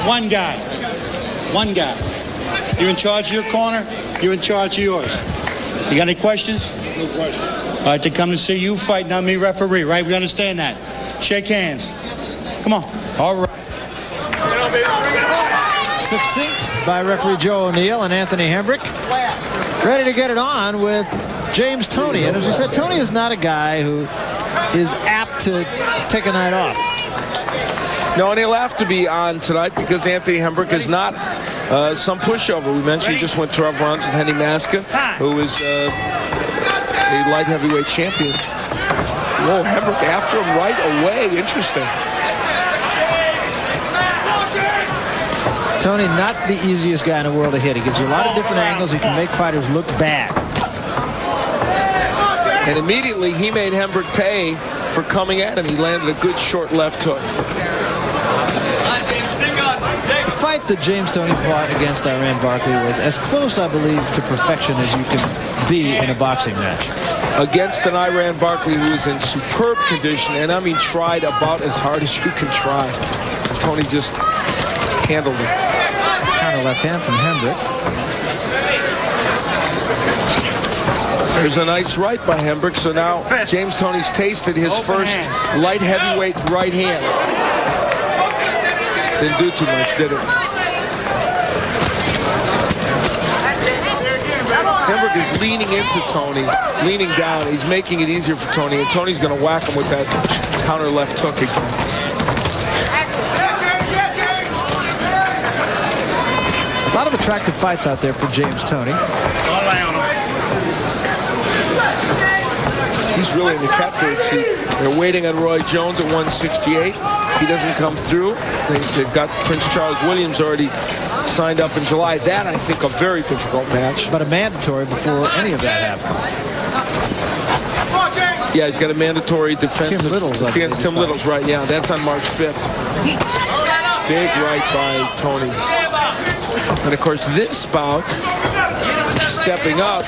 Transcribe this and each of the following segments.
One guy. One guy. You're in charge of your corner. You're in charge of yours. You got any questions? No questions. All right, they come to see you fight, not me referee, right? We understand that. Shake hands. Come on. All right. Succinct by referee Joe O'Neill, and Anthony Hembrick ready to get it on with James Toney. And as we said, Toney is not a guy who is apt to take a night off. No, and he'll have to be on tonight because Anthony Hembrick is not some pushover. We mentioned he just went 12 rounds with Henny Maska, who is a light heavyweight champion. Whoa, Hembrick after him right away. Interesting. Toney, not the easiest guy in the world to hit. He gives you a lot of different angles. He can make fighters look bad. And immediately he made Hembrick pay for coming at him. He landed a good short left hook. The fight that James Toney fought against Iran Barkley was as close, I believe, to perfection as you can be in a boxing match. Against an Iran Barkley who is in superb condition, and I mean tried about as hard as you can try. Toney just handled it. Counter left hand from Hembrick. There's a nice right by Hembrick, so now James Toney's tasted his first light heavyweight right hand. Didn't do too much, did it? Hembrick is leaning into Toney, leaning down. He's making it easier for Toney, and Toney's going to whack him with that counter left hook again. A lot of attractive fights out there for James Toney. He's really in the catbird seat. They're waiting on Roy Jones at 168. He doesn't come through. They've got Prince Charles Williams already signed up in July. That, I think, a very difficult match. But a mandatory before any of that happened. Yeah, he's got a mandatory defense against Tim Littles, right? Yeah, that's on March 5th. Big right by Toney. And, of course, this bout, stepping up,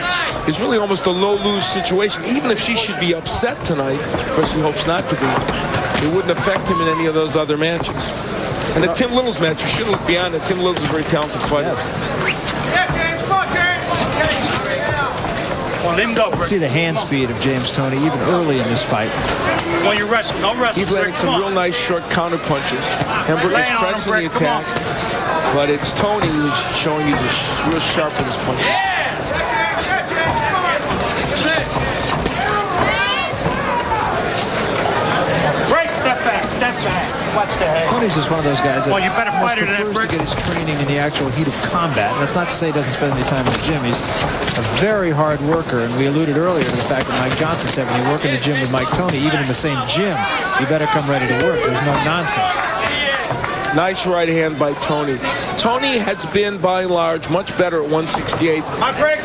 is really almost a low-lose situation. Even if she should be upset tonight, of course he hopes not to be, it wouldn't affect him in any of those other matches. And the Tim Littles match, you should look beyond it. Tim Littles is a very talented fighter. Let's see the hand speed of James Toney even early in this fight. Well, you're wrestling. No wrestling. He's landing some real nice short counter punches. Hembrick is pressing the attack, but it's Toney who's showing he's real sharp in his punches. Watch the head. Toney's just one of those guys that you better fight it prefers to get his training in the actual heat of combat. That's not to say he doesn't spend any time in the gym. He's a very hard worker, and we alluded earlier to the fact that Mike Johnson said when you work in the gym with Mike Toney, even in the same gym, you better come ready to work. There's no nonsense. Nice right hand by Toney. Toney has been, by and large, much better at 168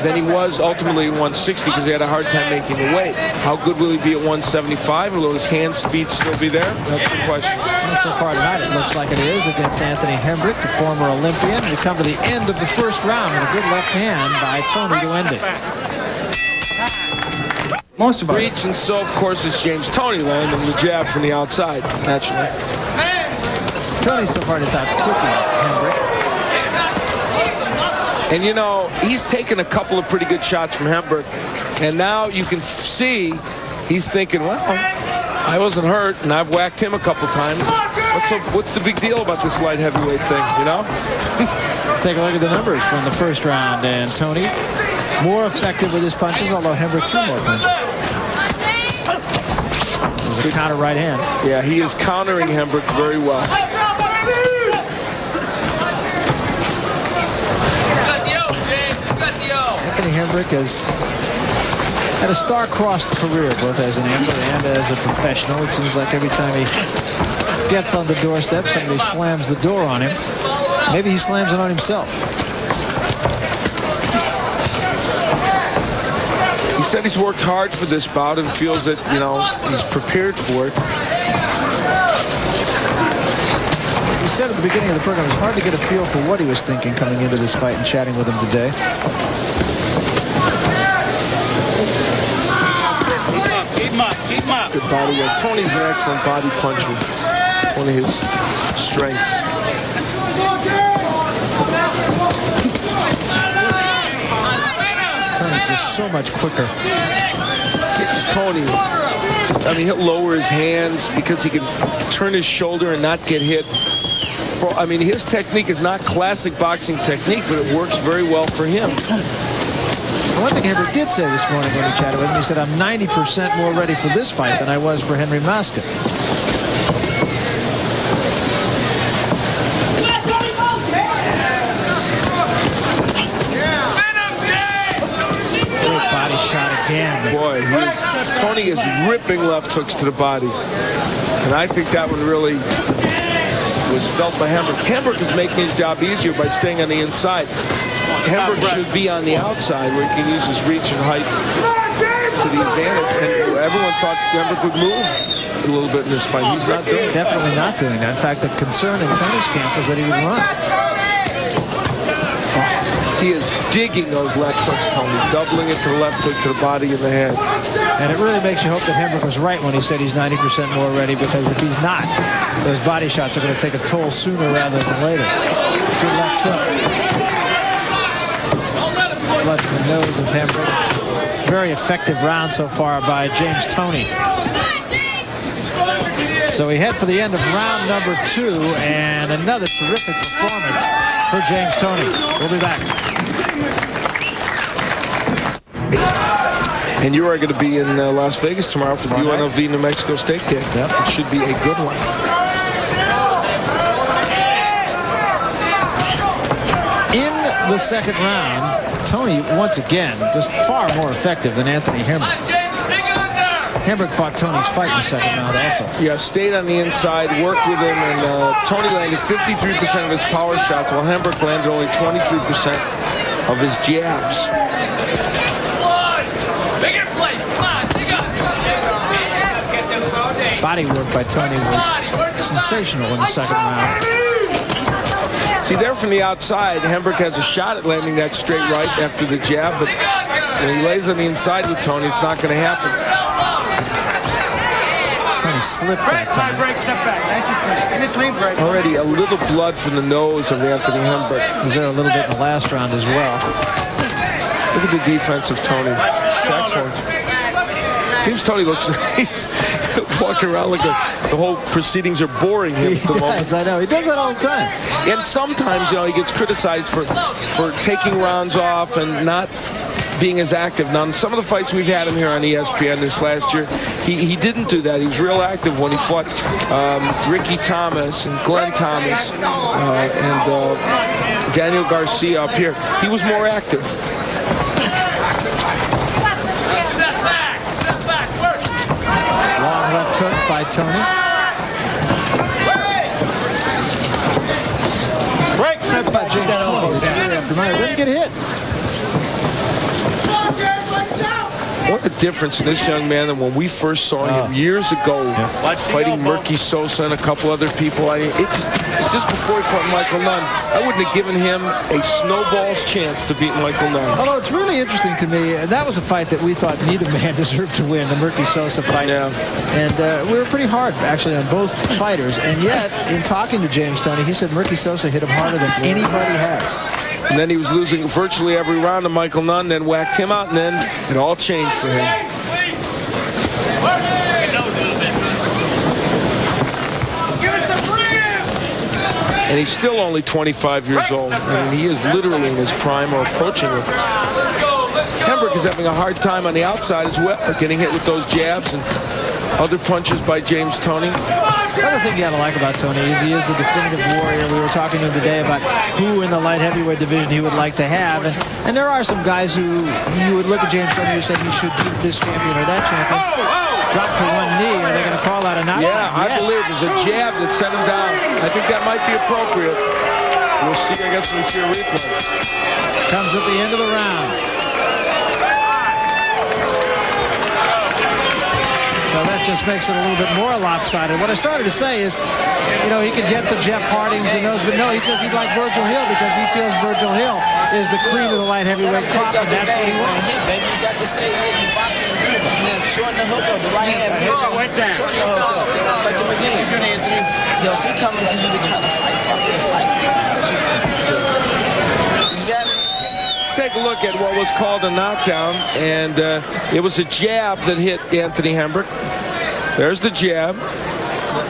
than he was ultimately at 160 because he had a hard time making the weight. How good will he be at 175? Will his hand speed still be there? That's the question. Well, so far tonight, it looks like it is against Anthony Hembrick, the former Olympian. We come to the end of the first round with a good left hand by Toney to end it. Most of reach, and so, of course, is James Toney landing the jab from the outside, naturally. Toney so far does not cooking Hembrick. And, you know, he's taken a couple of pretty good shots from Hembrick. And now you can see he's thinking, well, I wasn't hurt, and I've whacked him a couple times. What's the big deal about this light heavyweight thing, you know? Let's take a look at the numbers from the first round. And Toney more effective with his punches, although Hembrick threw more punches. There's a counter right hand. Yeah, he is countering Hembrick very well. Anthony Hembrick has had a star-crossed career, both as an amateur and as a professional. It seems like every time he gets on the doorstep, somebody slams the door on him. Maybe he slams it on himself. He said he's worked hard for this bout and feels that, you know, he's prepared for it. He said at the beginning of the program it was hard to get a feel for what he was thinking coming into this fight and chatting with him today. Keep him up. Good body weight. Toney's an excellent body puncher. One of his strengths. is just so much quicker. Tony, I mean, he'll lower his hands because he can turn his shoulder and not get hit. I mean, his technique is not classic boxing technique, but it works very well for him. One thing Henry did say this morning when he chatted with me, he said, I'm 90% more ready for this fight than I was for Henry Masca. Great body shot again. Boy, Tony is ripping left hooks to the body. And I think that one really was felt by Hembrick. Hembrick is making his job easier by staying on the inside. Hembrick should be on the outside where he can use his reach and height to the advantage. And everyone thought Hembrick would move a little bit in this fight. He's not doing it. Definitely not doing that. In fact, the concern in Tony's camp was that he would run. He is digging those left hooks, Tony. Doubling it to the left hook to the body and the head. And it really makes you hope that Hembrick was right when he said he's 90% more ready, because if he's not, those body shots are going to take a toll sooner rather than later. Good left hook. Blood to the nose of Hembrick. Very effective round so far by James Toney. So we head for the end of round number 2, and another terrific performance for James Toney. We'll be back. And you are going to be in Las Vegas tomorrow for the UNLV New Mexico State game. Yep. It should be a good one. In the second round, Toney, once again, just far more effective than Anthony Hembrick. Hembrick fought Toney's fight in the second round also. Yeah, stayed on the inside, worked with him, and Toney landed 53% of his power shots, while Hembrick landed only 23% of his jabs. Body work by Toney was sensational in the second round. See, there from the outside, Hembrick has a shot at landing that straight right after the jab, but when he lays on the inside with Toney, it's not going to happen. Toney slipped that time. Already a little blood from the nose of Anthony Hembrick. Was there a little bit in the last round as well. Look at the defense of Toney. It's excellent. James Toney looks, he's walking around like the whole proceedings are boring him at the moment. I know. He does that all the time. And sometimes, you know, he gets criticized for taking rounds off and not being as active. Now, in some of the fights we've had him here on ESPN this last year, he didn't do that. He was real active when he fought Ricky Thomas and Glenn Thomas and Daniel Garcia up here. He was more active. Long left hook by Toney. Break, step By James Toney. Didn't get hit. What a difference in this young man than when we first saw him years ago, fighting Murky Sosa and a couple other people. It's just before he fought Michael Nunn. I wouldn't have given him a snowball's chance to beat Michael Nunn. Although it's really interesting to me, that was a fight that we thought neither man deserved to win, the Murky Sosa fight. Yeah. And we were pretty hard, actually, on both fighters. And yet, in talking to James Toney, he said Murky Sosa hit him harder than anybody has. And then he was losing virtually every round to Michael Nunn, then whacked him out, and then it all changed for him. And he's still only 25 years old. I mean, he is literally in his prime or approaching it. Hembrick is having a hard time on the outside as well, getting hit with those jabs and other punches by James Toney. The other thing you got to like about Toney is he is the definitive warrior. We were talking to him today about who in the light heavyweight division he would like to have. And there are some guys who you would look at James Toney and say he should beat this champion or that champion. Drop to one knee. Are they going to call out a knockout? Yeah, I believe there's a jab that set him down. I think that might be appropriate. We'll see. I guess we'll see a replay. Comes at the end of the round. So that just makes it a little bit more lopsided. What I started to say is, you know, he could get the Jeff Hardings and those, but no, he says he'd like Virgil Hill because he feels Virgil Hill is the cream of the light heavyweight crop, and that's what he wants. Baby, you got to stay shorten the hook up, the right hand. Shorten the hook up. Touch him again. Yo, so he coming to you to try to fight. Fuck this fight. You got it? take a look at what was called a knockdown, and it was a jab that hit Anthony Hembrick. There's the jab,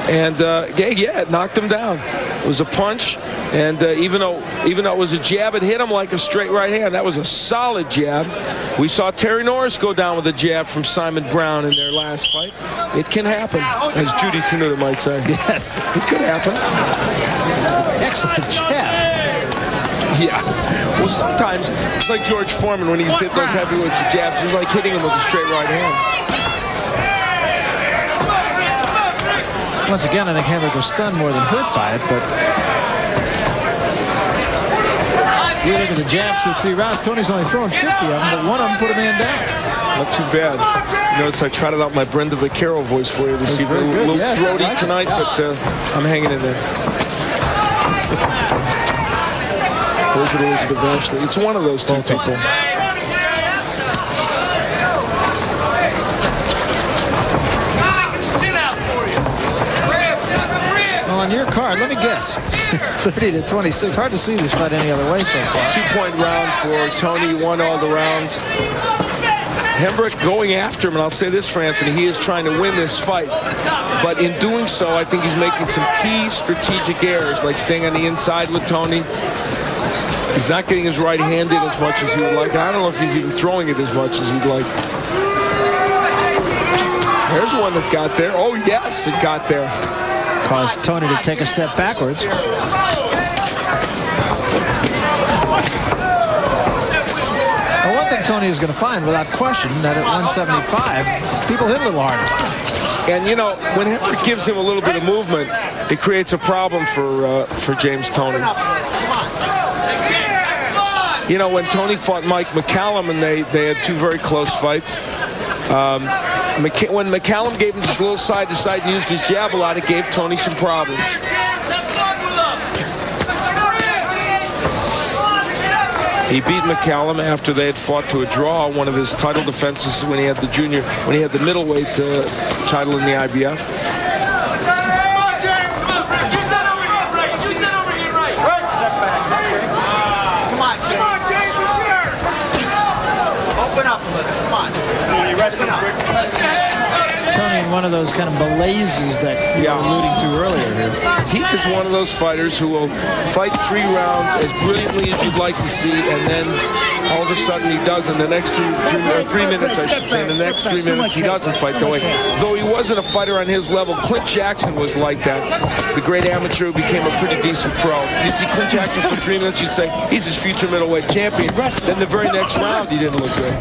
and yeah, it knocked him down. It was a punch, and even though it was a jab, it hit him like a straight right hand. That was a solid jab. We saw Terry Norris go down with a jab from Simon Brown in their last fight. It can happen, as Judy Tenuta might say. Yes, it could happen. Excellent jab. Yeah. Well, sometimes it's like George Foreman when he's hit those heavyweights with jabs. It's like hitting him with a straight right hand. Once again, I think Hembrick was stunned more than hurt by it, but you look at the jabs for 3 rounds. Tony's only thrown 50 of them, but one of them put a man down. Not too bad. You notice I trotted out my Brenda Vaccaro voice for you this evening. A little throaty tonight, but I'm hanging in there. Or is it Elizabeth Ashley? It's one of those two people. Well, on your card, let me guess. 30-26. Hard to see this fight any other way so far. 2-point round for Tony. Won all the rounds. Hembrick going after him, and I'll say this for Anthony, he is trying to win this fight. But in doing so, I think he's making some key strategic errors, like staying on the inside with Tony. He's not getting his right hand in as much as he would like. I don't know if he's even throwing it as much as he'd like. There's one that got there. Oh, yes, it got there. Caused Tony to take a step backwards. Well, one thing Tony is going to find, without question, that at 175, people hit a little harder. And, you know, when Hembrick gives him a little bit of movement, it creates a problem for James Toney. You know, when Tony fought Mike McCallum, and they had 2 very close fights, when McCallum gave him just a little side-to-side and used his jab a lot, it gave Tony some problems. He beat McCallum after they had fought to a draw, one of his title defenses when he had the middleweight title in the IBF. Tony in one of those kind of malaises that you were alluding to earlier here. He is one of those fighters who will fight 3 rounds as brilliantly as you'd like to see, and then all of a sudden he does in the next 3 minutes, I should say, in the next 3 minutes he doesn't fight the way. Though he wasn't a fighter on his level, Clint Jackson was like that. The great amateur who became a pretty decent pro. You'd see Clint Jackson for 3 minutes, you'd say, he's his future middleweight champion. Then the very next round, he didn't look good.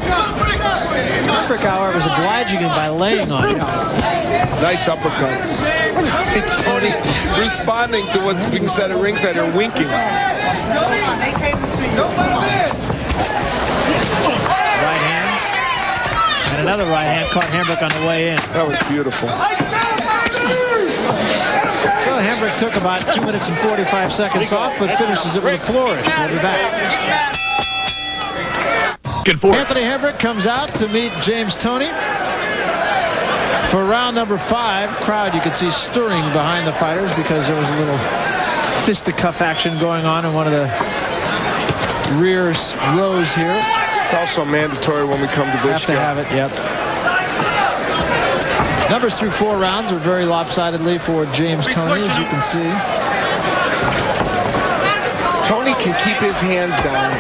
Hembrick, however, was obliging him by laying on him. Nice uppercut. It's Tony responding to what's being said at ringside or winking. Right hand. And another right hand caught Hembrick on the way in. That was beautiful. So Hembrick took about 2 minutes and 45 seconds off, but finishes it with a flourish. We'll be back. Anthony Hembrick comes out to meet James Toney for round number 5. Crowd you can see stirring behind the fighters because there was a little fisticuff action going on in one of the rear rows here. It's also mandatory when we come to this. Have to have it, yep. Numbers through 4 rounds are very lopsidedly for James Toney, as you can see. Tony can keep his hands down,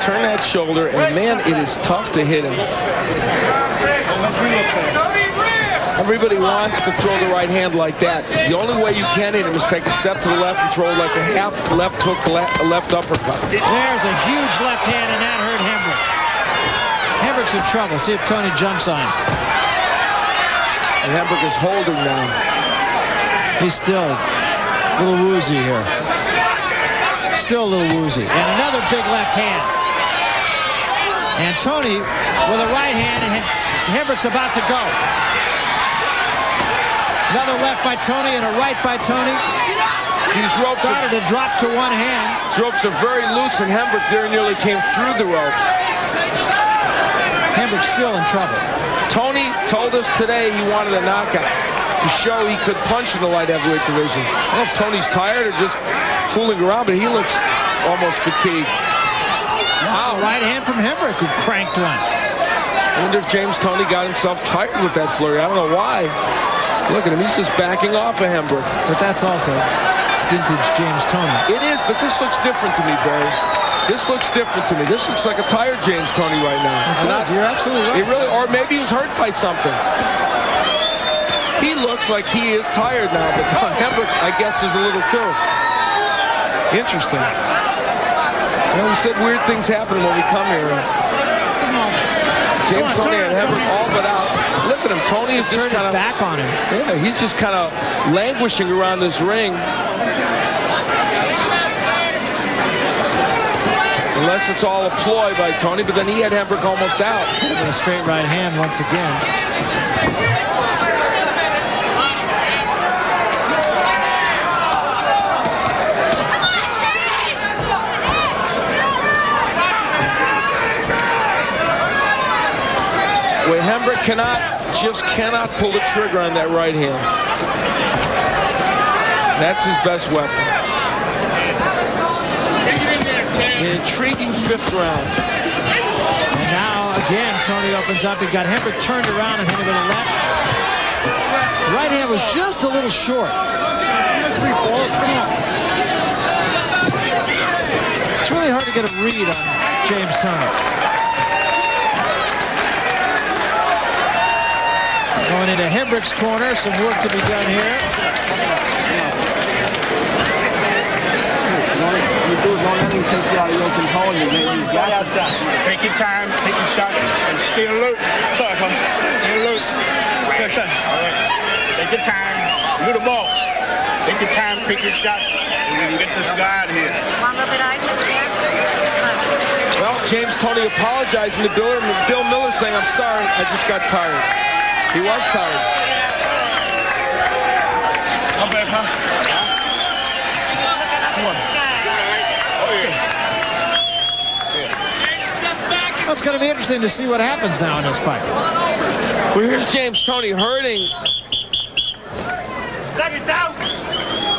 turn that shoulder, and man, it is tough to hit him. Everybody wants to throw the right hand like that. The only way you can hit him is take a step to the left and throw like a half left hook, left uppercut. There's a huge left hand, and that hurt Hembrick. Hembrick's in trouble. See if Tony jumps on him. And Hembrick is holding now. He's still a little woozy here. Still a little woozy. And another big left hand. And Tony with a right hand, and Hembrick's about to go. Another left by Tony and a right by Tony. These ropes started to drop to one hand. These ropes are very loose, and Hembrick there nearly came through the ropes. Hembrick's still in trouble. Tony told us today he wanted a knockout to show he could punch in the light heavyweight division. I don't know if Tony's tired or just fooling around, but he looks almost fatigued. Wow. Right hand from Hembricke, who cranked one. I wonder if James Toney got himself tired with that flurry. I don't know why. Look at him. He's just backing off of Hembricke. But that's also vintage James Toney. It is, but this looks different to me, Barry. This looks different to me. This looks like a tired James Toney right now. It does. You're absolutely right. He really, or maybe he's hurt by something. He looks like he is tired now, but Hembricke, I guess, is a little too. Interesting. You know, we said weird things happen when we come here. James Toney and Hembricke all but out. Look at him. Toney is just turned his kind of back on him. Yeah, he's just kind of languishing around this ring. Unless it's all a ploy by Toney, but then he had Hembricke almost out. And a straight right hand once again. Where Hembricke cannot pull the trigger on that right hand. That's his best weapon. An intriguing fifth round. And now, again, Toney opens up. He got Hembricke turned around and hit him with a left. Right hand was just a little short. It's really hard to get a read on James Toney. Going into Hembricke's corner. Some work to be done here. Don't let him take you out of your control. Take your time, take your shot, and stay alert. Sorry, Papa. Stay alert. Okay, son. All right. Take your time. You're the boss. Take your time, pick your shot, and we can get this guy out of here. Want a little bit of ice over there? Well, James Toney apologizing to Bill Miller saying, I'm sorry, I just got tired. He was tired. Come back, huh? Come on. Well, it's going to be interesting to see what happens now in this fight. Well, here's James Toney hurting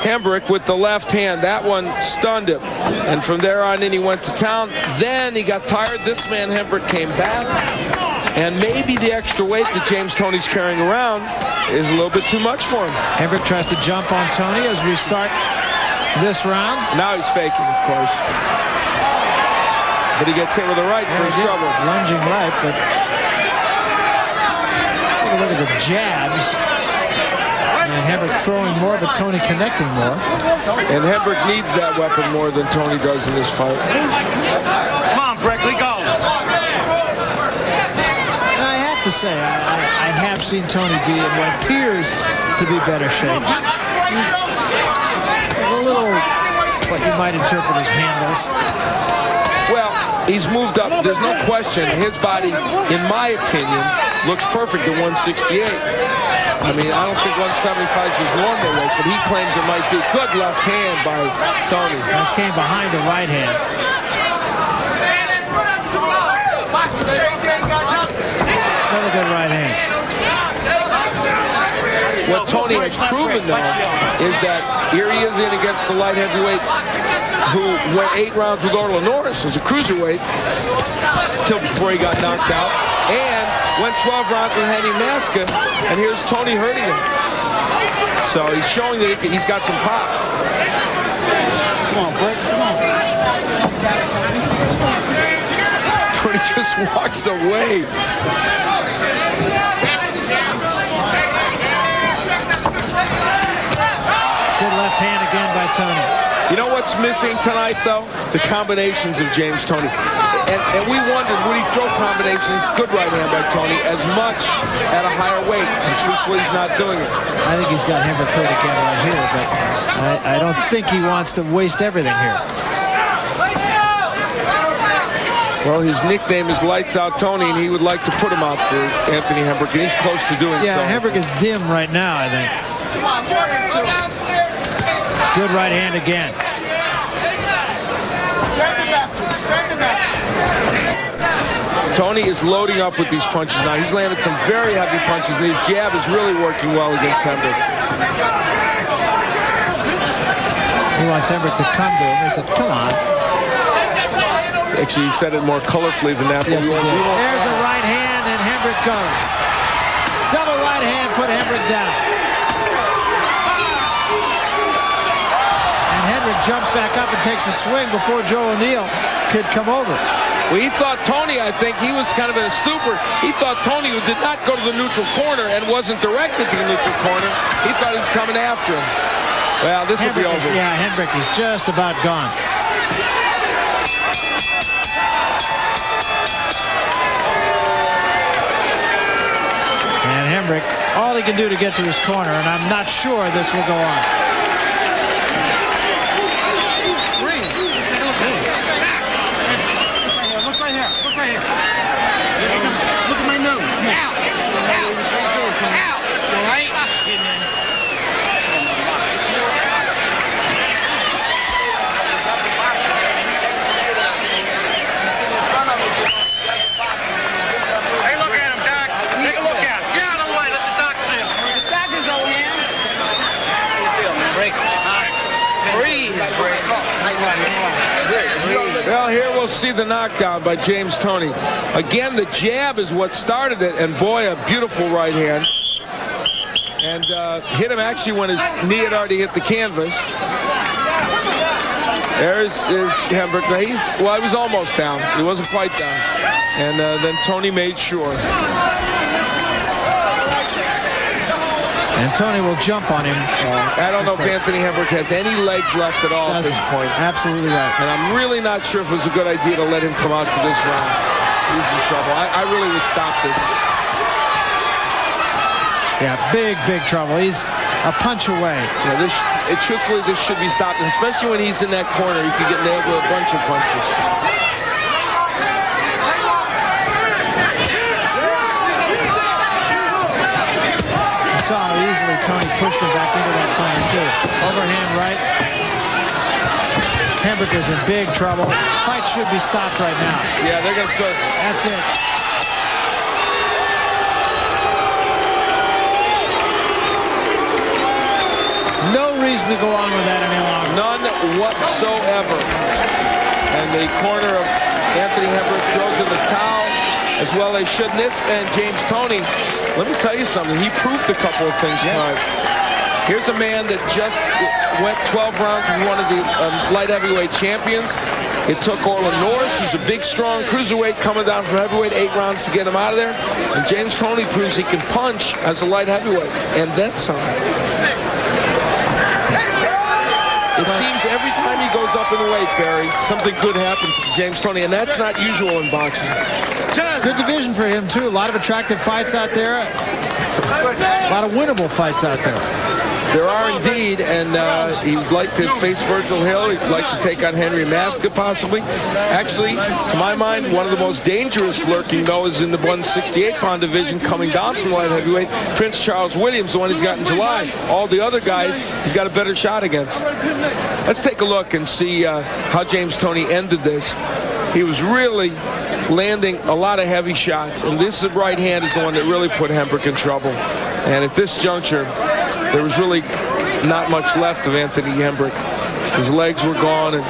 Hembricke with the left hand. That one stunned him. And from there on in, he went to town. Then he got tired. This man, Hembricke, came back. And maybe the extra weight that James Toney's carrying around is a little bit too much for him. Hembricke tries to jump on Toney as we start this round. Now he's faking, of course. But he gets hit with a right for his trouble. Lunging right, but take a look at the jabs. And Hembricke throwing more, but Toney connecting more. And Hembricke needs that weapon more than Toney does in this fight. Come on, Breckley, go. And I have to say, I have seen Toney be in what appears to be better shape. He's a little, what you might interpret as handles. Well, he's moved up. There's no question. His body, in my opinion, looks perfect at 168. I mean, I don't think 175 is his normal weight, but he claims it might be. Good left hand by Toney. That came behind the right hand. Another good right hand. What Toney has proven, though, is that here he is in against the light heavyweight who went 8 rounds with Orla Norris as a cruiserweight till before he got knocked out, and went 12 rounds with Henny Maska, and here's Toney hurting him. So he's showing that he's got some pop. Come on, Brett, come on. Toney just walks away. Good left hand again by Toney. You know what's missing tonight, though? The combinations of James Toney. And we wondered, would he throw combinations? Good right hand by Toney, as much at a higher weight. And truthfully, he's not doing it. I think he's got Hembricke hurt again right here, but I don't think he wants to waste everything here. Well, his nickname is Lights Out Toney, and he would like to put him out for Anthony Hembricke, and he's close to doing so. Yeah, Hembricke is dim right now, I think. Good right hand again. Toney is loading up with these punches now. He's landed some very heavy punches, and his jab is really working well against Hembricke. He wants Hembricke to come to him. He said, come on. Actually, he said it more colorfully than that. Yes, he did. There's a right hand, and Hembrick goes. Double right hand put Hembrick down. And Hembrick jumps back up and takes a swing before Joe O'Neill could come over. Well, he thought Tony, I think, he was kind of in a stupor. He thought Tony did not go to the neutral corner and wasn't directed to the neutral corner. He thought he was coming after him. Well, this will be over. Yeah, Hembrick is just about gone. And Hembrick, all he can do to get to this corner, and I'm not sure this will go on. Look right here. Look right here. Look at my nose. Out. Out. All right. Hey, look at him, Doc. Take a look at him. Get out of the way. Let the doc see him. The doc is over here. How you feel, man? Break. Breathe. Well, here we'll see the knockdown by James Toney. Again, the jab is what started it, and boy, a beautiful right hand. And hit him actually when his knee had already hit the canvas. There's Hembrick. He was almost down. He wasn't quite down. And then Toney made sure. And Toney will jump on him. I don't know if Anthony Hembrick has any legs left at all at this point. Absolutely right. And I'm really not sure if it was a good idea to let him come out for this round. He's in trouble. I really would stop this. Yeah, big trouble. He's a punch away. Yeah, truthfully, this should be stopped, especially when he's in that corner. He could get nailed with a bunch of punches. You saw how easily Toney pushed him back into that corner, too. Overhand right. Hembrick is in big trouble. Fight should be stopped right now. Yeah, they're going to start. That's it. No reason to go on with that any longer. None whatsoever. And the corner of Anthony Hembrick throws in the towel, as well they shouldn't. And James Toney, let me tell you something. He proved a couple of things tonight. Here's a man that just went 12 rounds with one of the light heavyweight champions. It took Orland Norris, who's a big, strong cruiserweight, coming down from heavyweight, 8 rounds to get him out of there. And James Toney proves he can punch as a light heavyweight. And then some. It seems every time he goes up in weight, Barry, something good happens to James Toney, and that's not usual in boxing. Good division for him, too. A lot of attractive fights out there. A lot of winnable fights out there. There are indeed, and he would like to face Virgil Hill. He'd like to take on Henry Maska, possibly. Actually, to my mind, one of the most dangerous lurking, though, is in the 168-pound division, coming down from light heavyweight. Prince Charles Williams, the one he's got in July. All the other guys, he's got a better shot against. Let's take a look and see how James Toney ended this. He was really landing a lot of heavy shots, and this right hand is the one that really put Hembrick in trouble. And at this juncture, there was really not much left of Anthony Hembrick. His legs were gone, and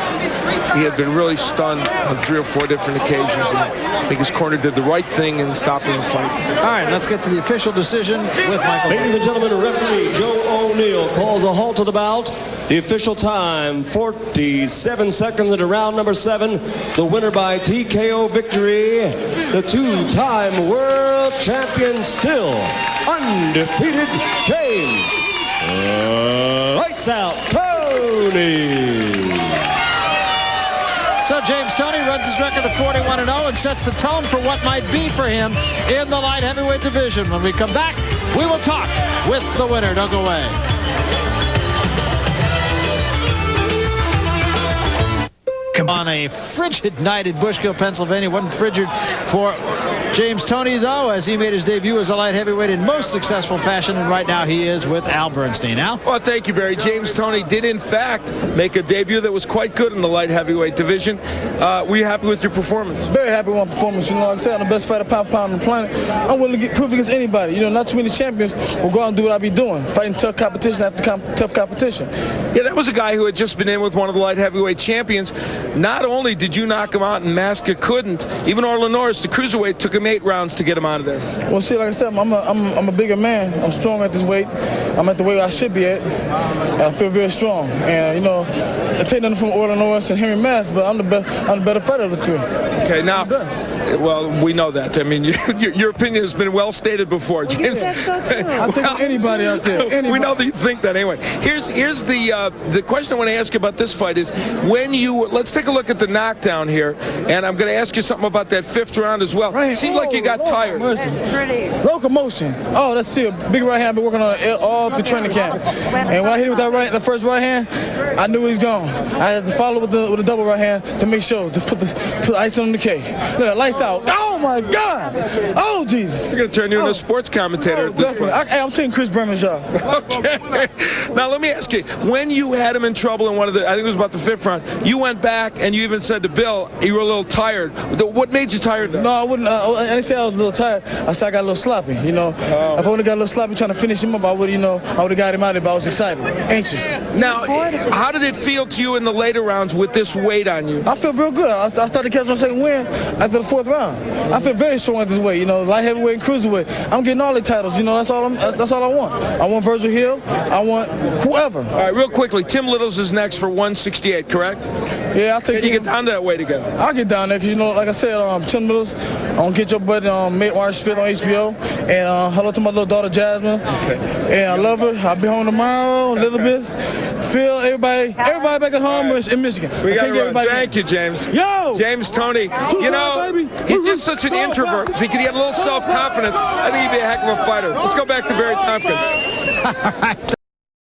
he had been really stunned on 3 or 4 different occasions. And I think his corner did the right thing in stopping the fight. All right, let's get to the official decision with Michael. Ladies and gentlemen, referee Joe O'Neill calls a halt to the bout. The official time, 47 seconds into round number 7. The winner by TKO victory, the 2-time world champion, still undefeated, James Lights Out Toney. So James Toney runs his record to 41-0 and sets the tone for what might be for him in the light heavyweight division. When we come back, we will talk with the winner. Don't go away. On a frigid night in Bushkill, Pennsylvania. Wasn't frigid for James Toney, though, as he made his debut as a light heavyweight in most successful fashion, and right now he is with Al Bernstein. Al? Well, thank you, Barry. James Toney did, in fact, make a debut that was quite good in the light heavyweight division. Were you happy with your performance? Very happy with my performance. You know, like I said, I'm the best fighter pound for pound on the planet. I'm willing to get proof against anybody. You know, not too many champions will go out and do what I be doing, fighting tough competition after tough competition. Yeah, that was a guy who had just been in with one of the light heavyweight champions. not only did you knock him out and Maska couldn't, even Orlin Norris, the cruiserweight, took him 8 rounds to get him out of there. Well, see, like I said, I'm a bigger man. I'm strong at this weight. I'm at the weight I should be at. And I feel very strong. And, you know, I take nothing from Orlin Norris and Henry Mass, but I'm the better fighter of the 3. Okay, now, well, we know that. I mean, your opinion has been well stated before, James. You said so too. I think anybody out there. Anybody. We know that you think that anyway. Here's the question I want to ask you about this fight is when you let's take a look at the knockdown here, and I'm going to ask you something about that 5th round as well. It seemed like you got tired. Pretty. Locomotion. Oh, that's it. Big right hand. I've been working on it all through training camp. And when I hit him with the first right hand, I knew he was gone. I had to follow with a double right hand to make sure to put the icing on the cake. Look, lights out. Oh my God. Oh Jesus. You're going to turn you into a sports commentator at this point. I'm taking Chris Berman's job. Okay. Now let me ask you, when you had him in trouble in one of the, I think it was about the 5th round, you went back and you even said to Bill, you were a little tired. What made you tired then? No, I wouldn't. I didn't say I was a little tired. I said I got a little sloppy. You know, if I only got a little sloppy trying to finish him up, I would have got him out of it. But I was excited, anxious. Now, how did it feel to you in the later rounds with this weight on you? I feel real good. I started catching my second win after the 4th round. I feel very strong at this weight. You know, light heavyweight and cruiserweight. I'm getting all the titles. You know, that's all I want. I want Virgil Hill. I want whoever. All right, real quickly, Tim Littles is next for 168, correct? Yeah, I'll take. Can you get down to that weight again? I'll get down there because, you know, like I said, Tim Littles, I'm going to get your buddy March 5th on HBO. And hello to my little daughter, Jasmine. And I love her. I'll be home tomorrow, Elizabeth, Phil, everybody back at home in Michigan. We got to run. Thank you, James. Yo! James Toney. You know, he's just such an introvert. If he could get a little self-confidence, I think he'd be a heck of a fighter. Let's go back to Barry Tompkins. All right.